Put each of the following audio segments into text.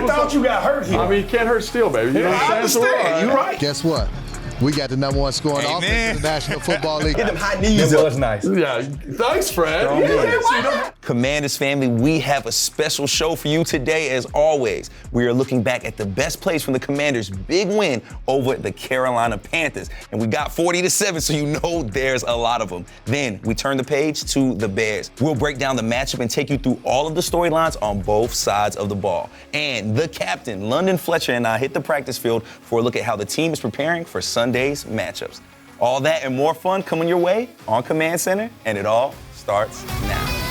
thought you got hurt here. I mean, you can't hurt steel, baby. You know what I I'm saying? understand. You're right. Guess what? We got the number one scoring offense in the National Football League. Get them high knees up. That was nice. Yeah, thanks, Fred. Commanders family, we have a special show for you today. As always, we are looking back at the best plays from the Commanders' big win over the Carolina Panthers. And we got 40-7, so you know there's a lot of them. Then we turn the page to the Bears. We'll break down the matchup and take you through all of the storylines on both sides of the ball. And the captain, London Fletcher, and I hit the practice field for a look at how the team is preparing for Sunday's matchups. All that and more fun coming your way on Command Center, and it all starts now.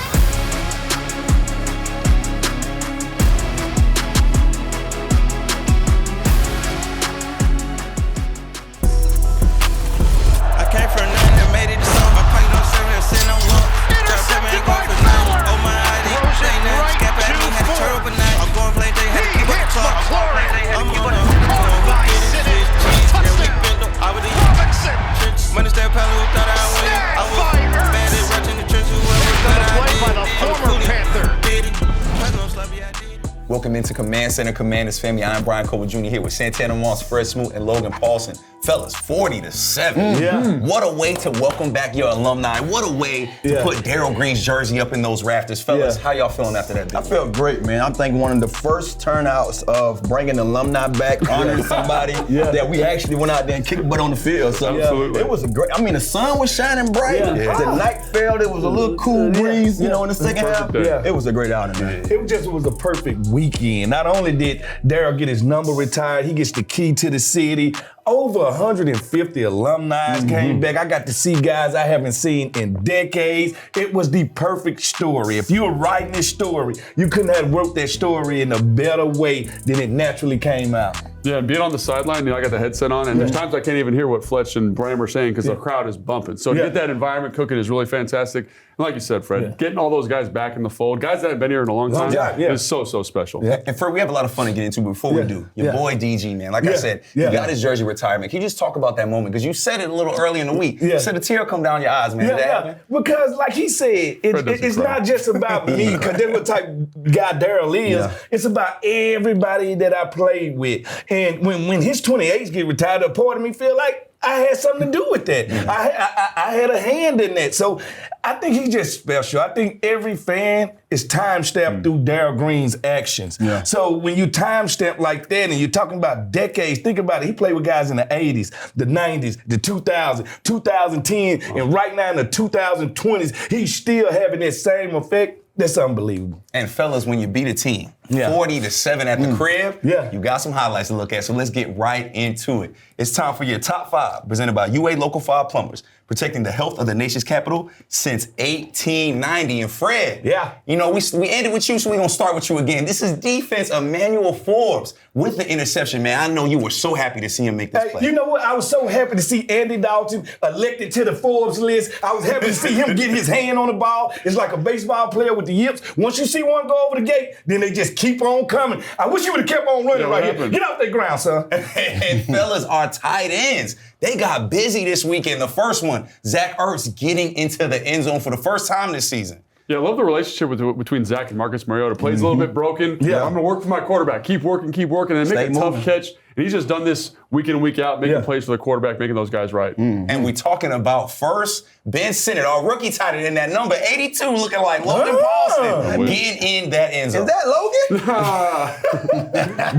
Welcome into Command Center, Commanders family. I'm Brian Coble Jr. here with Santana Moss, Fred Smoot, and Logan Paulson. Fellas, 40-7. Yeah. What a way to welcome back your alumni. What a way to put Darrell Green's jersey up in those rafters. Fellas, how y'all feeling after that? I felt great, man. I think one of the first turnouts of bringing alumni back, honoring somebody that we actually went out there and kicked butt on the field. So it was a great, I mean, the sun was shining bright. The night fell, it was a little cool breeze, you know, in the second half. It was a great outing, man. It was a perfect weekend. Not only did Darrell get his number retired, he gets the key to the city. Over 150 alumni came back. I got to see guys I haven't seen in decades. It was the perfect story. If you were writing this story, you couldn't have wrote that story in a better way than it naturally came out. Yeah, being on the sideline, I got the headset on, and there's times I can't even hear what Fletch and Brian were saying because the crowd is bumping. So to get that environment cooking is really fantastic. And like you said, Fred, getting all those guys back in the fold, guys that have been here in a long time, is so special. And Fred, we have a lot of fun to get into, but before we do, your boy DG, man, like I said, he got his jersey retirement. Can you just talk about that moment? Because you said it a little early in the week. You said a tear come down your eyes, man. Did that happen? Because like he said, it's not just about me, because that's what type of guy Darrell is. It's about everybody that I played with. And when his 28s get retired, a part of me feel like I had something to do with that. I had a hand in that. So I think he's just special. I think every fan is time-stamped through Darrell Green's actions. So when you time-stamp like that and you're talking about decades, think about it. He played with guys in the 80s, the 90s, the 2000s, 2010, and right now in the 2020s, he's still having that same effect. That's unbelievable. And fellas, when you beat a team 40-7 at the crib, you got some highlights to look at. So let's get right into it. It's time for your top 5, presented by UA Local 5 Plumbers, protecting the health of the nation's capital since 1890. And Fred, you know, we ended with you, so we're going to start with you again. This is defense Emmanuel Forbes with the interception, man. I know you were so happy to see him make this play. You know what? I was so happy to see Andy Dalton elected to the Forbes list. I was happy to see him get his hand on the ball. It's like a baseball player with the yips. Once you see one go over the gate, then they just keep on coming. I wish you would have kept on running here. Get off that ground, son. And fellas, our tight ends, they got busy this weekend. The first one, Zach Ertz getting into the end zone for the first time this season. Yeah, I love the relationship between Zach and Marcus Mariota. Plays a little bit broken. I'm going to work for my quarterback. Keep working, and then make a tough catch. And he's just done this week in and week out, making plays for the quarterback, making those guys right. And we talking about first, Ben Sinnott, our rookie tight end in that number 82, looking like Logan Paulson, getting in that end zone. Is that Logan?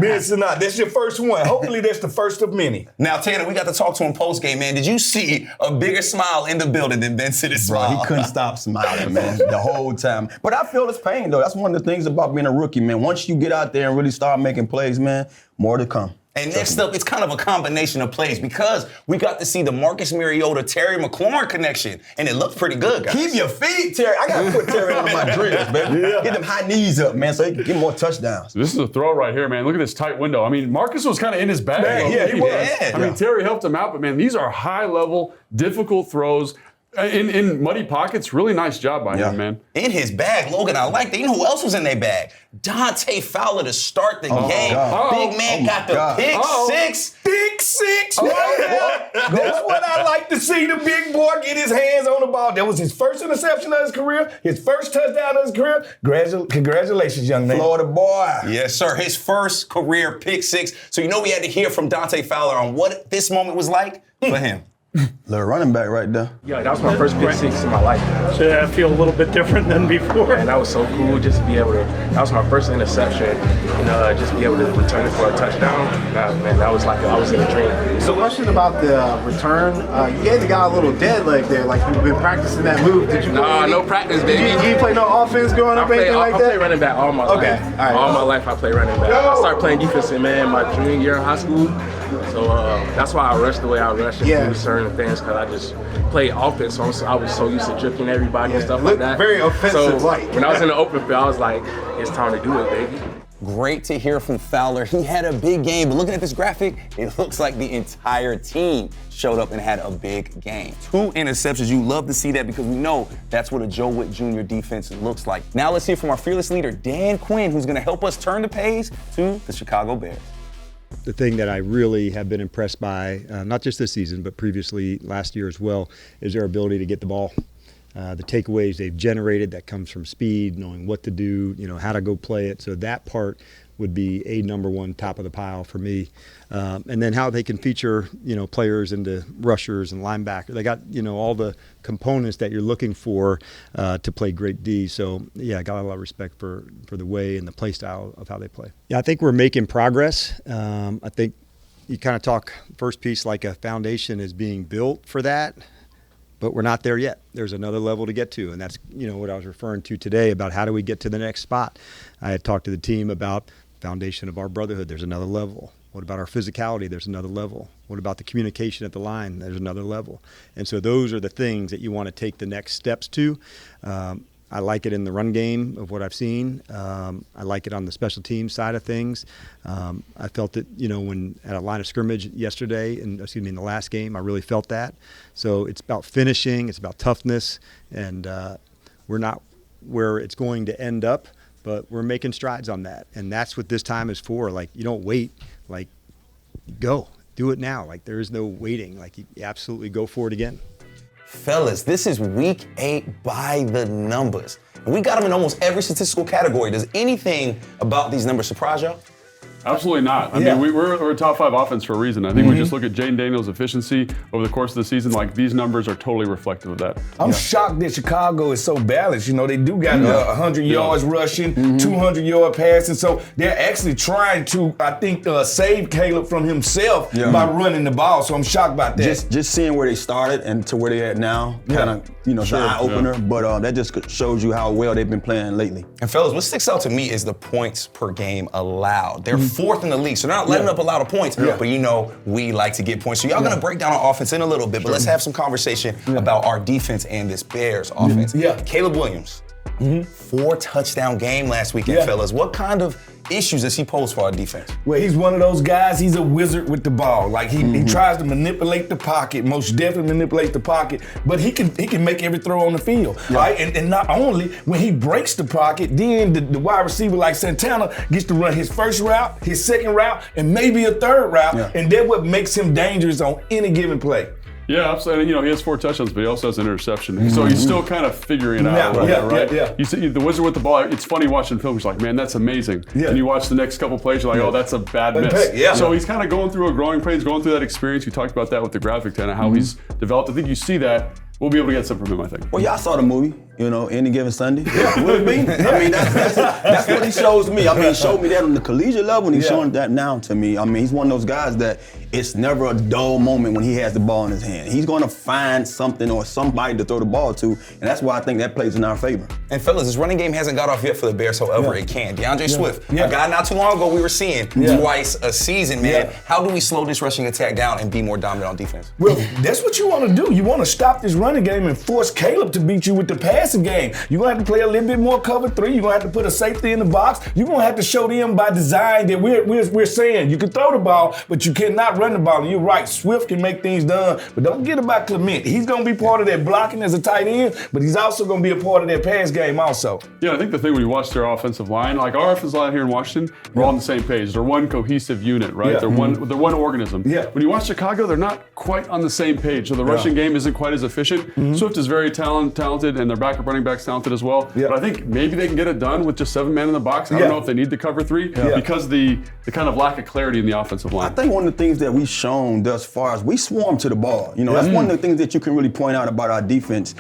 Ben Sinnott, that's your first one. Hopefully that's the first of many. Now, Tanner, we got to talk to him post-game, man. Did you see a bigger smile in the building than Ben Sinnott's smile? He couldn't stop smiling, man, the whole time. But I feel his pain, though. That's one of the things about being a rookie, man. Once you get out there and really start making plays, man, more to come. And next up, it's kind of a combination of plays because we got to see the Marcus Mariota, Terry McLaurin connection, and it looked pretty good, guys. Keep your feet, Terry. I got to put Terry under my drills, baby. Get them high knees up, man, so he can get more touchdowns. This is a throw right here, man. Look at this tight window. I mean, Marcus was kind of in his bag. Yeah, he was. I mean, Terry helped him out, but, man, these are high-level, difficult throws. In muddy pockets, really nice job by him, man. In his bag, Logan, I like that. You know who else was in their bag? Dante Fowler to start the game. Big man got the pick six. Pick six right there. That's what I like to see, the big boy get his hands on the ball. That was his first interception of his career, his first touchdown of his career. Congratulations, young man. Florida boy. Yes, sir. His first career pick six. So you know we had to hear from Dante Fowler on what this moment was like for him. Little running back right there. Yeah, that was my first pick six in my life. Should I feel a little bit different than before? And that was so cool just to be able to, that was my first interception, and just be able to return it for a touchdown. Man, that was like I was in a dream. So question about the return. You gave the guy a little dead leg there, like you've been practicing that move. Did you no practice, baby. Did you play no offense growing up or anything like that? I play running back all my life. Okay, all right. All my life I play running back. I started playing defense in my junior year in high school. So that's why I rushed the way I rushed and do certain things, because I just played offense. So I was so used to drifting everybody and stuff like that. Very offensive like. When I was in the open field, I was like, it's time to do it, baby. Great to hear from Fowler. He had a big game, but looking at this graphic, it looks like the entire team showed up and had a big game. 2 interceptions. You love to see that because we know that's what a Joe Witt Jr. defense looks like. Now let's hear from our fearless leader, Dan Quinn, who's going to help us turn the page to the Chicago Bears. The thing that I really have been impressed by, not just this season, but previously last year as well, is their ability to get the ball. The takeaways they've generated, that comes from speed, knowing what to do, how to go play it. So that part would be a number one top of the pile for me. And then how they can feature, players into rushers and linebackers. They got, all the components that you're looking for to play great D. So, yeah, I got a lot of respect for the way and the play style of how they play. Yeah, I think we're making progress. I think you kind of talk first piece like a foundation is being built for that. But we're not there yet. There's another level to get to, and that's what I was referring to today about how do we get to the next spot. I had talked to the team about foundation of our brotherhood. There's another level. What about our physicality? There's another level. What about the communication at the line? There's another level. And so those are the things that you want to take the next steps to. I like it in the run game of what I've seen. I like it on the special team side of things. I felt it, when at a line of scrimmage yesterday, in the last game, I really felt that. So it's about finishing, it's about toughness, and we're not where it's going to end up, but we're making strides on that. And that's what this time is for. Like, you don't wait, like, go, do it now. Like, there is no waiting. Like, you absolutely go for it again. Fellas, this is week 8 by the numbers. And we got them in almost every statistical category. Does anything about these numbers surprise y'all? Absolutely not. I mean, we're a top 5 offense for a reason. I think we just look at Jane Daniels' efficiency over the course of the season. Like, these numbers are totally reflective of that. I'm shocked that Chicago is so balanced. They do got 100 yards rushing, 200-yard passing. So they're actually trying to, I think, save Caleb from himself by running the ball. So I'm shocked about that. Just seeing where they started and to where they're at now, kind of, it's an eye-opener. But that just shows you how well they've been playing lately. And fellas, what sticks out to me is the points per game allowed. They're 4th in the league, so they're not letting up a lot of points, but we like to get points. So y'all gonna break down our offense in a little bit, but let's have some conversation about our defense and this Bears offense. Caleb Williams, 4 touchdown game last weekend, fellas. What kind of issues does he pose for our defense? Well, he's one of those guys, he's a wizard with the ball. Like, he tries to manipulate the pocket, most definitely manipulate the pocket, but he can make every throw on the field, right? And not only, when he breaks the pocket, then the wide receiver like Santana gets to run his first route, his second route, and maybe a third route, and that's what makes him dangerous on any given play. Yeah, absolutely. He has 4 touchdowns, but he also has an interception. So he's still kind of figuring it out. Right? You see the wizard with the ball. It's funny watching film. He's like, man, that's amazing. And you watch the next couple plays, you're like, oh, that's a bad miss. So he's kind of going through a growing pains, going through that experience. You talked about that with the graphic, Tana, how he's developed. I think you see that. We'll be able to get some from him, I think. Well, y'all saw the movie, Any Given Sunday. What it mean? I mean, that's what he shows me. I mean, he showed me that on the collegiate level, and he's showing that now to me. I mean, he's one of those guys that it's never a dull moment when he has the ball in his hand. He's going to find something or somebody to throw the ball to, and that's why I think that plays in our favor. And fellas, this running game hasn't got off yet for the Bears, however it can. DeAndre Swift, a guy not too long ago we were seeing twice a season, man. How do we slow this rushing attack down and be more dominant on defense? Well, that's what you want to do. You want to stop this running game and force Caleb to beat you with the pass passing game. You're going to have to play a little bit more cover 3. You're going to have to put a safety in the box. You're going to have to show them by design that we're saying you can throw the ball, but you cannot run the ball. And you're right, Swift can make things done, but don't forget about Clement. He's going to be part of that blocking as a tight end, but he's also going to be a part of that pass game also. Yeah, I think the thing when you watch their offensive line, like our offensive line here in Washington, we're all on the same page. They're one cohesive unit, right? Yeah. They're one organism. Yeah. When you watch Chicago, they're not quite on the same page. So the rushing game isn't quite as efficient. Swift is very talented, and their backup running back's talented as well. Yeah. But I think maybe they can get it done with just 7 men in the box. I don't know if they need to cover 3 because the kind of lack of clarity in the offensive line. I think one of the things that we've shown thus far is we swarm to the ball. You know, that's one of the things that you can really point out about our defense.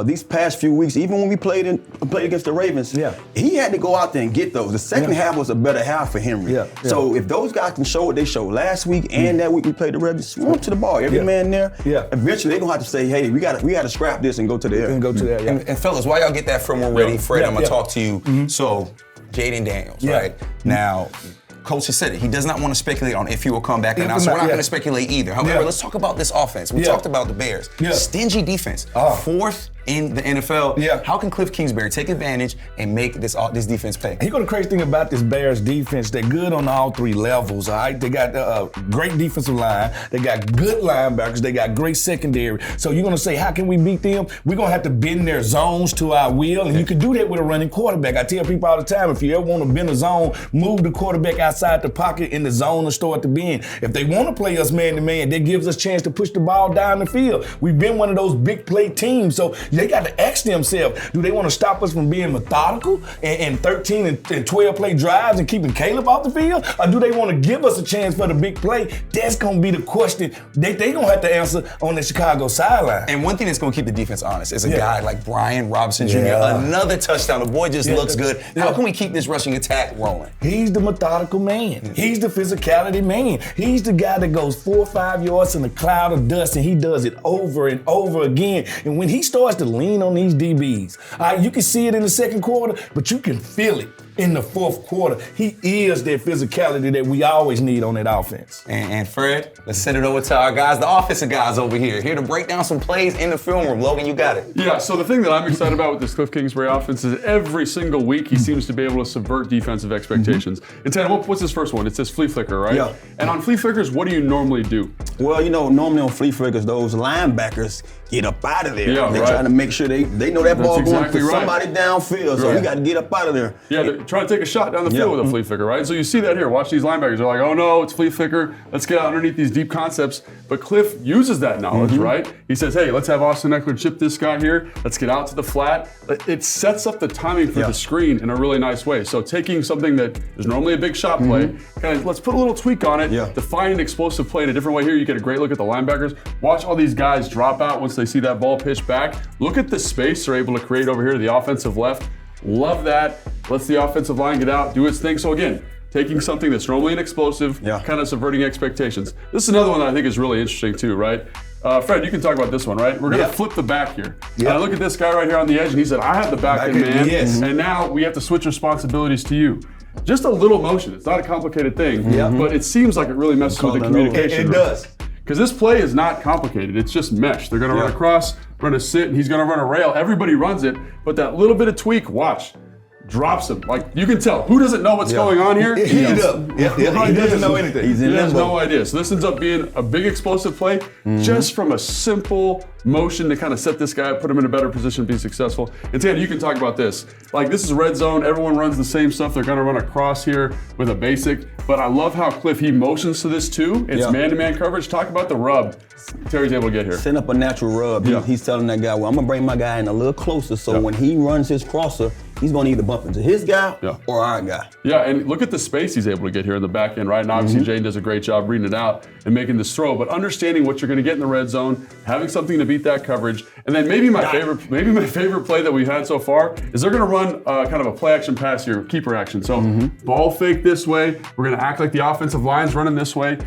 These past few weeks, even when we played against the Ravens, he had to go out there and get those. The second half was a better half for Henry. So if those guys can show what they showed last week and that week we played the Ravens, swarm to the ball. Every man there. Eventually they're gonna have to say, hey, we gotta scrap this and go to the air. And fellas, while y'all get that film ready, Fred, I'm gonna talk to you. So, Jaden Daniels, right? Now, Coach has said it. He does not want to speculate on if he will come back or not, so we're not going to speculate either. However, let's talk about this offense. We talked about the Bears. Stingy defense. 4th in the NFL. How can Cliff Kingsbury take advantage and make this defense pay? You know the crazy thing about this Bears defense, they're good on all 3 levels, all right? They got a great defensive line. They got good linebackers. They got great secondary. So you're going to say, how can we beat them? We're going to have to bend their zones to our will, and you can do that with a running quarterback. I tell people all the time, if you ever want to bend a zone, move the quarterback outside the pocket in the zone and start to bend. If they want to play us man-to-man, that gives us a chance to push the ball down the field. We've been one of those big play teams, so they got to ask themselves, do they want to stop us from being methodical and 13 and 12 play drives and keeping Caleb off the field? Or do they want to give us a chance for the big play? That's going to be the question they're going to have to answer on the Chicago sideline. And one thing that's going to keep the defense honest is a guy like Brian Robinson Jr. Another touchdown. The boy just looks good. How can we keep this rushing attack rolling? He's the methodical man. He's the physicality man. He's the guy that goes 4 or 5 yards in a cloud of dust, and he does it over and over again. And when he starts to lean on these DBs, you can see it in the second quarter, but you can feel it in the fourth quarter. He is that physicality that we always need on that offense. And Fred, let's send it over to our guys, the offensive guys over here to break down some plays in the film room. Logan, you got it. Yeah, so the thing that I'm excited about with this Cliff Kingsbury offense is every single week he seems to be able to subvert defensive expectations. And Tanner, what's his first one? It's this flea flicker, right? Yeah. And on flea flickers, what do you normally do? Well, normally on flea flickers, those linebackers get up out of there. Yeah, they're trying to make sure they know that ball going to somebody downfield, so we got to get up out of there. Yeah, they're trying to take a shot down the field with a flea flicker, right? So you see that here. Watch these linebackers. They're like, oh no, it's flea flicker. Let's get out underneath these deep concepts. But Cliff uses that knowledge, right? He says, hey, let's have Austin Eckler chip this guy here. Let's get out to the flat. It sets up the timing for the screen in a really nice way. So taking something that is normally a big shot play, kind of let's put a little tweak on it, define an explosive play in a different way. Here you get a great look at the linebackers. Watch all these guys drop out once they see that ball pitch back. Look at the space they're able to create over here to the offensive left. Love that. Lets the offensive line get out, do its thing. So again, taking something that's normally an explosive, kind of subverting expectations. This is another one that I think is really interesting too, right? Fred, you can talk about this one, right? We're going to flip the back here. I look at this guy right here on the edge, and he said, I have the back end, man. And now we have to switch responsibilities to you. Just a little motion. It's not a complicated thing, but it seems like it really messes with the communication. It does. Because this play is not complicated. It's just mesh. They're going to run across, run a sit, and he's going to run a rail. Everybody runs it, but that little bit of tweak, watch, drops him. Like, you can tell. Who doesn't know what's going on here? He doesn't know anything. He has no idea. So this ends up being a big explosive play just from a simple motion to kind of set this guy up, put him in a better position to be successful. And Tanner, you can talk about this. Like, this is red zone. Everyone runs the same stuff. They're going to run across here with a basic. But I love how Cliff, he motions to this too. It's man-to-man coverage. Talk about the rub Terry's able to get here. Set up a natural rub. He's telling that guy, well, I'm going to bring my guy in a little closer so when he runs his crosser, he's going to either bump into his guy or our guy. Yeah, and look at the space he's able to get here in the back end, right? And obviously Jane does a great job reading it out and making this throw, but understanding what you're going to get in the red zone, having something to beat that coverage, and then maybe my favorite play that we've had so far is they're going to run kind of a play action pass here, keeper action. So ball fake this way. We're going to act like the offensive line's running this way.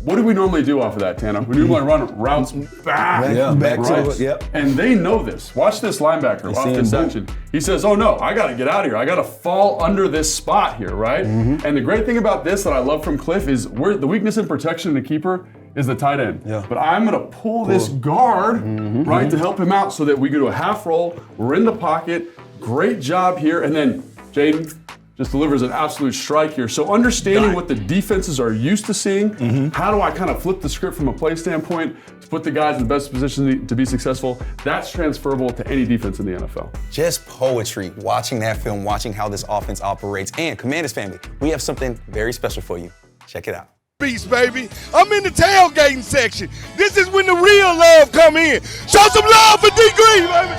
What do we normally do off of that, Tana? We normally run routes back to it. And they know this. Watch this linebacker off this section. He says, oh no, I got to get out of here. I got to fall under this spot here, right? And the great thing about this that I love from Cliff is the weakness in protection in the keeper is the tight end. Yeah. But I'm going to pull this guard, right, to help him out so that we go to a half roll. We're in the pocket. Great job here. And then Jaden just delivers an absolute strike here. So understanding what the defenses are used to seeing, how do I kind of flip the script from a play standpoint to put the guys in the best position to be successful, that's transferable to any defense in the NFL. Just poetry, watching that film, watching how this offense operates. And Commanders family, we have something very special for you. Check it out. Beast, baby. I'm in the tailgating section. This is when the real love come in. Show some love for D Green, baby.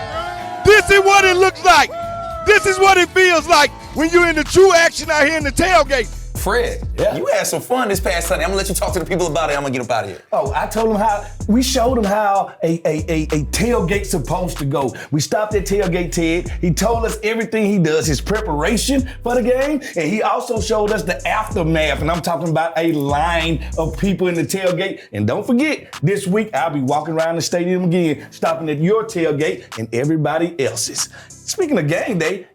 This is what it looks like. This is what it feels like when you're in the true action out here in the tailgate. Fred, you had some fun this past Sunday. I'm gonna let you talk to the people about it. I'm gonna get up out of here. Oh, I told him we showed him how a tailgate's supposed to go. We stopped at Tailgate Ted. He told us everything he does, his preparation for the game, and he also showed us the aftermath. And I'm talking about a line of people in the tailgate. And don't forget, this week I'll be walking around the stadium again, stopping at your tailgate and everybody else's. Speaking of game day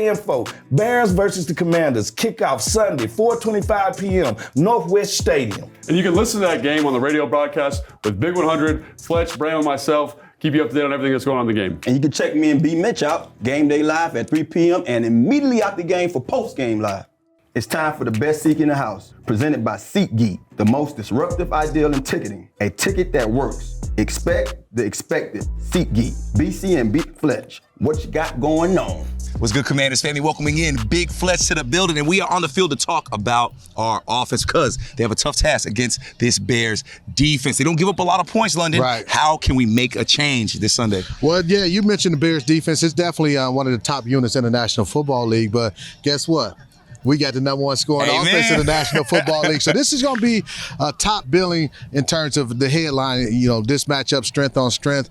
info. Bears versus the Commanders. Kickoff Sunday, 4:25 p.m., Northwest Stadium. And you can listen to that game on the radio broadcast with Big 100, Fletch, Brandon, and myself. Keep you up to date on everything that's going on in the game. And you can check me and B. Mitch out, Game Day Live at 3 p.m. and immediately after the game for post-game live. It's time for the best seat in the house, presented by SeatGeek, the most disruptive ideal in ticketing. A ticket that works. Expect the expected. SeatGeek, BC and Big Fletch. What you got going on? What's good, Commanders family? Welcoming in Big Fletch to the building, and we are on the field to talk about our offense because they have a tough task against this Bears defense. They don't give up a lot of points, London. Right. How can we make a change this Sunday? Well, yeah, you mentioned the Bears defense. It's definitely one of the top units in the National Football League, but guess what? We got the number one scoring offense in the National Football League. So this is going to be a top billing in terms of the headline, this matchup, strength on strength.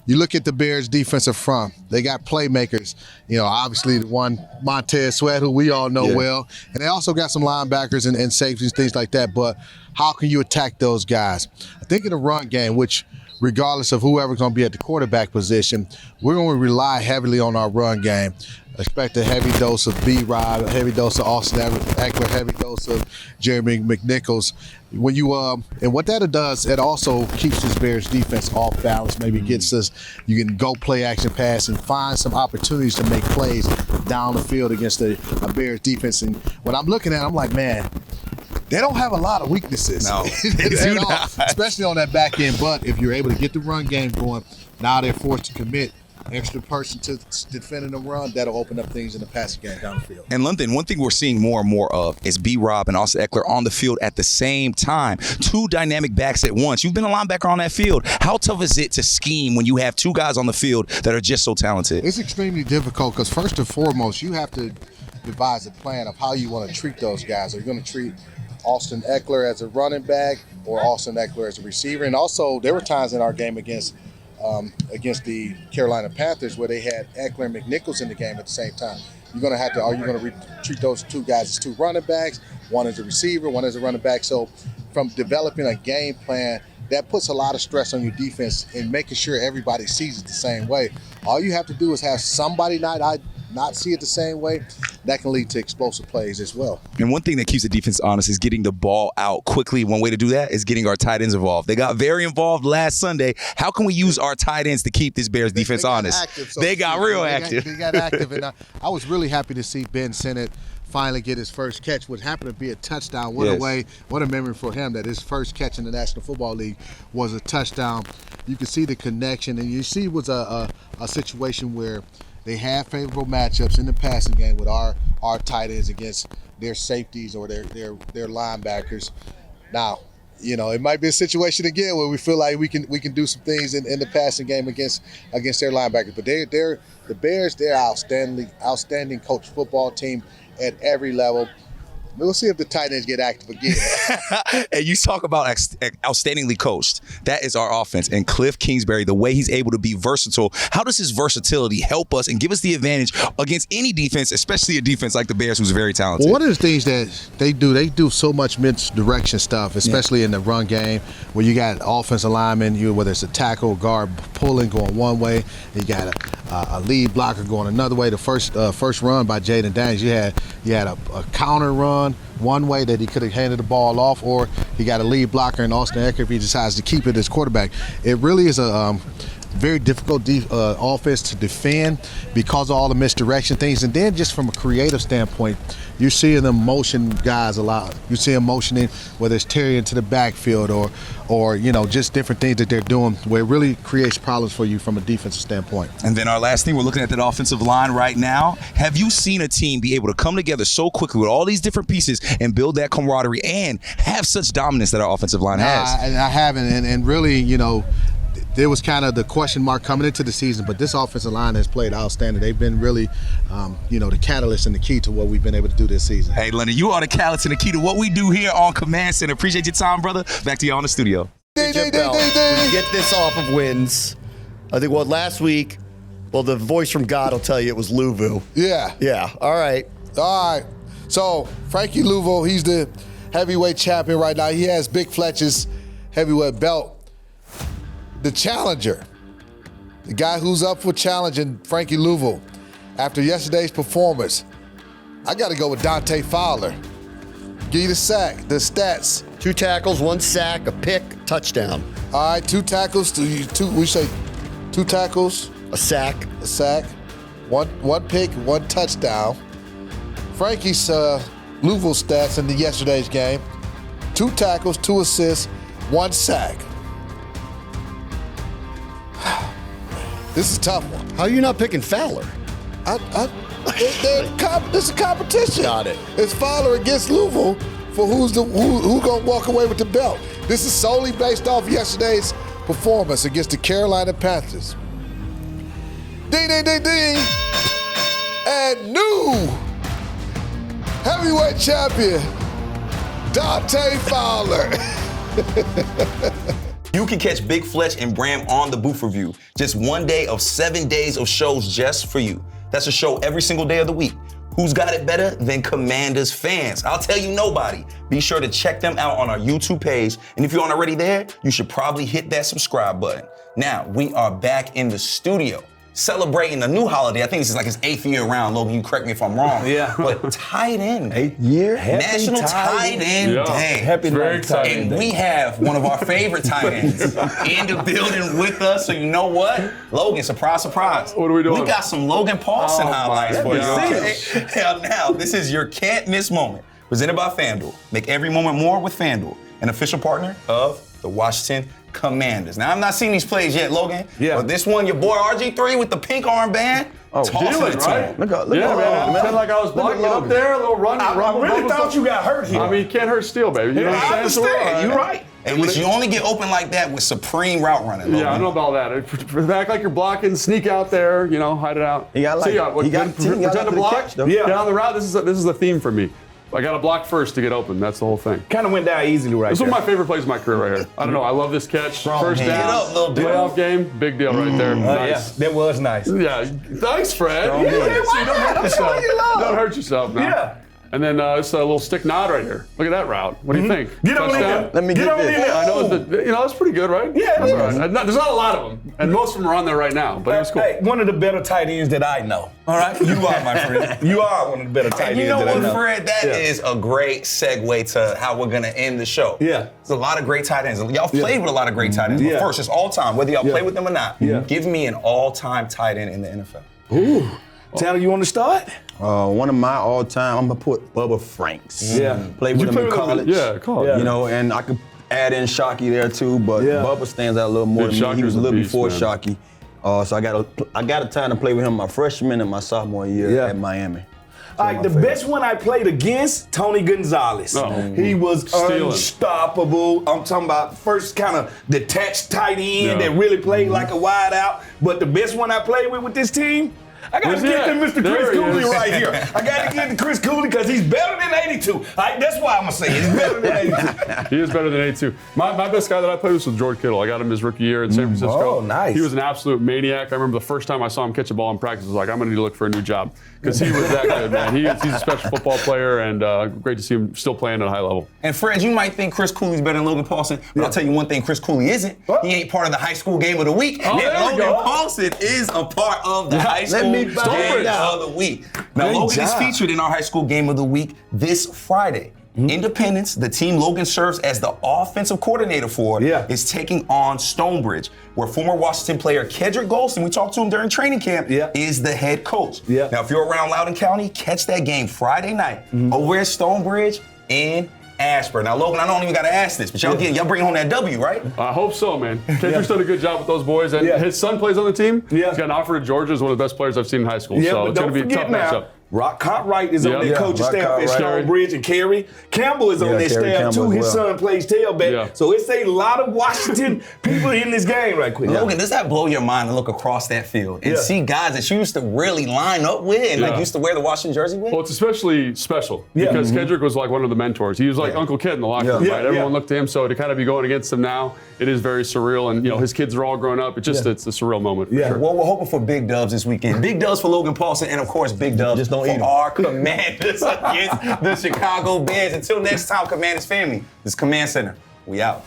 You look at the Bears defensive front. They got playmakers. Obviously the one Montez Sweat, who we all know well. And they also got some linebackers and safeties, things like that. But how can you attack those guys? I think in the run game, which regardless of whoever's going to be at the quarterback position, we're going to rely heavily on our run game. Expect a heavy dose of B-Rob, a heavy dose of Austin Eckler, heavy dose of Jeremy McNichols. When you and what that does, it also keeps this Bears defense off balance. Maybe gets us. You can go play action pass and find some opportunities to make plays down the field against a Bears defense. And when I'm looking at it, I'm like, man, they don't have a lot of weaknesses. No, they do not. Especially on that back end. But if you're able to get the run game going, now they're forced to commit extra person to defending the run, that'll open up things in the passing game down the field. And London, one thing we're seeing more and more of is B-Rob and Austin Eckler on the field at the same time. Two dynamic backs at once. You've been a linebacker on that field. How tough is it to scheme when you have two guys on the field that are just so talented? It's extremely difficult because first and foremost, you have to devise a plan of how you want to treat those guys. Are you going to treat Austin Eckler as a running back or Austin Eckler as a receiver? And also, there were times in our game against the Carolina Panthers where they had Eckler and McNichols in the game at the same time. Are you going to treat those two guys as two running backs, one as a receiver, one as a running back? So from developing a game plan, that puts a lot of stress on your defense and making sure everybody sees it the same way. All you have to do is have somebody not see it the same way. That can lead to explosive plays as well. And one thing that keeps the defense honest is getting the ball out quickly. One way to do that is getting our tight ends involved. They got very involved last Sunday. How can we use our tight ends to keep this Bears defense honest? They got real active. They got active. And I was really happy to see Ben Sinnott finally get his first catch, what happened to be a touchdown. What a memory for him that his first catch in the National Football League was a touchdown. You can see the connection, and you see it was a situation where they had favorable matchups in the passing game with our tight ends against their safeties or their linebackers. Now, it might be a situation again where we feel like we can do some things in the passing game against their linebackers. But they're the Bears. They're outstanding coached football team at every level. We'll see if the tight ends get active again. And you talk about outstandingly coached. That is our offense. And Cliff Kingsbury, the way he's able to be versatile, how does his versatility help us and give us the advantage against any defense, especially a defense like the Bears, who's very talented? Well, one of the things that they do so much misdirection stuff, especially in the run game, where you got offensive linemen, whether it's a tackle, guard, pulling, going one way, you got a lead blocker going another way. The first run by Jaden Daniels, you had a counter run one way that he could have handed the ball off, or he got a lead blocker in Austin Eckler if he decides to keep it as quarterback. It really is a very difficult offense to defend because of all the misdirection things. And then just from a creative standpoint, you're seeing them motion guys a lot. You see them motioning, whether it's Terry into the backfield or just different things that they're doing where it really creates problems for you from a defensive standpoint. And then our last thing, we're looking at that offensive line right now. Have you seen a team be able to come together so quickly with all these different pieces and build that camaraderie and have such dominance that our offensive line has? I haven't, and really, there was kind of the question mark coming into the season, but this offensive line has played outstanding. They've been really, the catalyst and the key to what we've been able to do this season. Hey, Leonard, you are the catalyst and the key to what we do here on Command Center. Appreciate your time, brother. Back to you on the studio. When you get this off of wins, I think last week, the voice from God will tell you it was Louisville. Yeah. Yeah. All right. So Frankie Louisville, he's the heavyweight champion right now. He has Big Fletcher's heavyweight belt. The challenger, the guy who's up for challenging Frankie Louisville after yesterday's performance, I got to go with Dante Fowler. Give you the stats. 2 tackles, 1 sack, a pick, touchdown. All right, 2 tackles. We say 2 tackles. A sack. 1 pick, 1 touchdown. Frankie's Louisville stats in yesterday's game: 2 tackles, 2 assists, 1 sack. This is a tough one. How are you not picking Fowler? This is a competition. Got it. It's Fowler against Louisville for who's gonna walk away with the belt. This is solely based off yesterday's performance against the Carolina Panthers. Ding, ding, ding, ding. And new heavyweight champion, Dante Fowler. You can catch Big Fletch and Bram on the Booth Review. Just one day of 7 days of shows just for you. That's a show every single day of the week. Who's got it better than Commanders fans? I'll tell you nobody. Be sure to check them out on our YouTube page. And if you aren't already there, you should probably hit that subscribe button. Now, we are back in the studio, celebrating a new holiday. I think this is like his 8th year around. Logan, you correct me if I'm wrong. Yeah. But tight end. 8th year? National Tight End Day. Happy very exciting. And we have one of our favorite tight ends in the building with us. So you know what? Logan, surprise, surprise. What are we doing? We got some Logan Paulson highlights for you. God. Now, this is your can't miss moment. Presented by FanDuel. Make every moment more with FanDuel, an official partner of the Washington Commanders. Now, I've not seen these plays yet, Logan. Yeah. But this one, your boy RG3 with the pink armband. Dealing, right? Look Man. Pretend like I was blocking up there, a little run. I really thought you got hurt here. I mean, you can't hurt steel, baby. You know what I I'm saying? understand. You're right. And which you only get open like that with supreme route running, Logan. Yeah, I don't know about that. Act like you're blocking, sneak out there, hide it out. Pretend to block. Yeah. Down the route. This is the theme for me. I got to block first to get open. That's the whole thing. Kind of went down easily right This there. is one of my favorite plays of my career right here. I don't know. I love this catch. First hand. down. Get up, little dude. Playoff game. Big deal right there. Nice. Yeah, that was nice. Yeah. Thanks, Fred. Yeah, So you don't hurt yourself. Don't hurt yourself now. Yeah. And then it's a little stick nod right here. Look at that route. What do you think? Get on in Touchdown? there. Let me get this. I know that's pretty good, right? Yeah, That's it all is. right. There's not a lot of them, and most of them are on there right now. But it was cool. Hey, one of the better tight ends that I know. All right, you are, my friend. You are one of the better tight And ends you know that I what, know. Fred? That is a great segue to how we're going to end the show. Yeah. There's a lot of great tight ends. Y'all played with a lot of great tight ends. Yeah. But first, it's all time, whether y'all play with them or not. Yeah. Give me an all-time tight end in the NFL. Ooh. Tanner, you want to start? One of my all-time, I'm going to put Bubba Franks. Yeah. Played with him in college. Yeah, college. And I could add in Shockey there too, but Bubba stands out a little more Dude, than me. He was a Shocky's little a beast, before man. Shockey. So I got a time to play with him my freshman and my sophomore year at Miami. All right, the best one I played against, Tony Gonzalez. Oh. He was Stealing. unstoppable. I'm talking about first kind of detached tight end that really played like a wide out. But the best one I played with this team, I got to get to Mr. Chris Cooley right here. I got to get to Chris Cooley because he's better than 82. That's why I'm going to say it. He's better than 82. He is better than 82. My best guy that I played with George Kittle. I got him his rookie year in San Francisco. Oh, nice. He was an absolute maniac. I remember the first time I saw him catch a ball in practice, I was like, I'm going to need to look for a new job because he was that good, man. He's a special football player, and great to see him still playing at a high level. And Fred, you might think Chris Cooley's better than Logan Paulson, but I'll tell you one thing Chris Cooley isn't. He ain't part of the high school game of the week. Oh, Logan Paulson is a part of the high school game of the week. Now, Logan is featured in our high school game of the week this Friday. Independence, the team Logan serves as the offensive coordinator for, is taking on Stonebridge, where former Washington player Kedrick Golston, we talked to him during training camp, is the head coach. Now, if you're around Loudoun County, catch that game Friday night over at Stonebridge in Ashburn. Now, Logan, I don't even got to ask this, but y'all bringing home that W, right? I hope so, man. Kendrick's done a good job with those boys, and his son plays on the team. He's got an offer to Georgia as one of the best players I've seen in high school, so it's going to be a tough matchup. Rock Cartwright is on their coaching staff at Stonebridge, and Kerry Campbell is on their staff too. His son plays tailback. So it's a lot of Washington people in this game right quick. Logan, does that blow your mind to look across that field and see guys that you used to really line up with and like used to wear the Washington jersey with? Well, it's especially special because Kendrick was like one of the mentors. He was like Uncle Kid in the locker room, right? Everyone looked to him, so to kind of be going against him now, it is very surreal. And his kids are all grown up. It's just it's a surreal moment. For sure. Well, we're hoping for big dubs this weekend. Big dubs for Logan Paulson, and of course, big dubs for our Commanders against the Chicago Bears. Until next time, Commanders family, this is Command Center. We out.